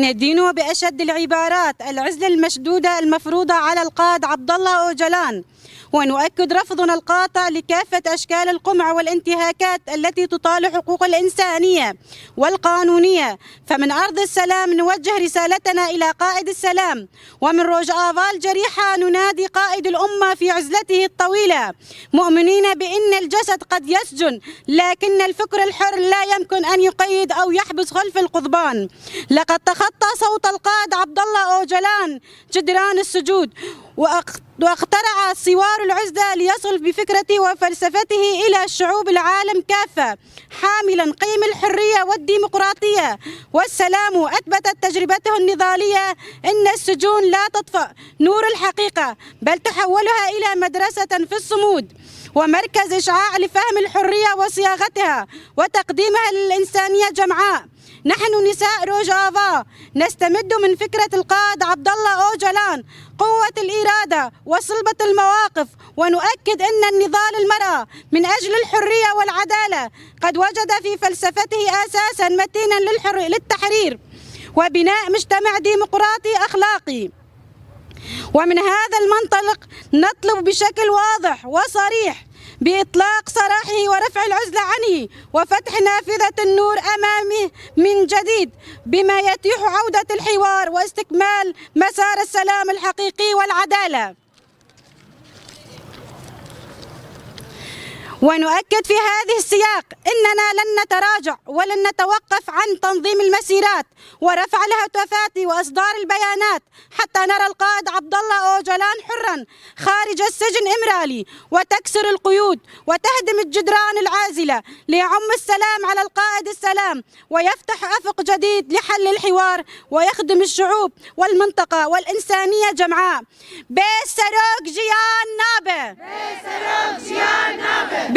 ندينه بأشد العبارات العزلة المشدودة المفروضة على القائد عبد الله أوجلان، ونؤكد رفضنا القاطع لكافة أشكال القمع والانتهاكات التي تطال حقوق الإنسانية والقانونية. فمن أرض السلام نوجه رسالتنا إلى قائد السلام، ومن روجافا الجريحة ننادي قائد الأمة في عزلته الطويلة، مؤمنين بأن الجسد قد يسجن، لكن الفكر الحر لا يمكن أن يقيد أو يحبس خلف القضبان. لقد تخطى صوت القائد عبد الله أوجلان جدران السجود، واخترع صوار العزلة ليصل بفكرته وفلسفته إلى شعوب العالم كافة، حاملا قيم الحرية والديمقراطية والسلام. وأثبتت تجربته النضالية أن السجون لا تطفأ نور الحقيقة، بل تحولها إلى مدرسة في الصمود ومركز إشعاع لفهم الحرية وصياغتها وتقديمها للإنسانية جمعاء. نحن نساء روجافا نستمد من فكرة القائد عبد الله أوجلان قوة الإرادة وصلبة المواقف، ونؤكد أن النضال المرأة من أجل الحرية والعدالة قد وجد في فلسفته أساسا متينا للتحرير وبناء مجتمع ديمقراطي أخلاقي. ومن هذا المنطلق نطلب بشكل واضح وصريح بإطلاق سراحه ورفع العزلة عنه وفتح نافذة النور أمامه من جديد، بما يتيح عودة الحوار واستكمال مسار السلام الحقيقي والعدالة. ونؤكد في هذه السياق أننا لن نتراجع ولن نتوقف عن تنظيم المسيرات ورفع الهتافات وإصدار البيانات حتى نرى القائد عبد الله أوجلان حرا خارج السجن إمرالي، وتكسر القيود وتهدم الجدران العازلة ليعم السلام على القائد السلام، ويفتح أفق جديد لحل الحوار ويخدم الشعوب والمنطقة والإنسانية جمعاء. بسروك جيان نابه، بسروك جيان نابه.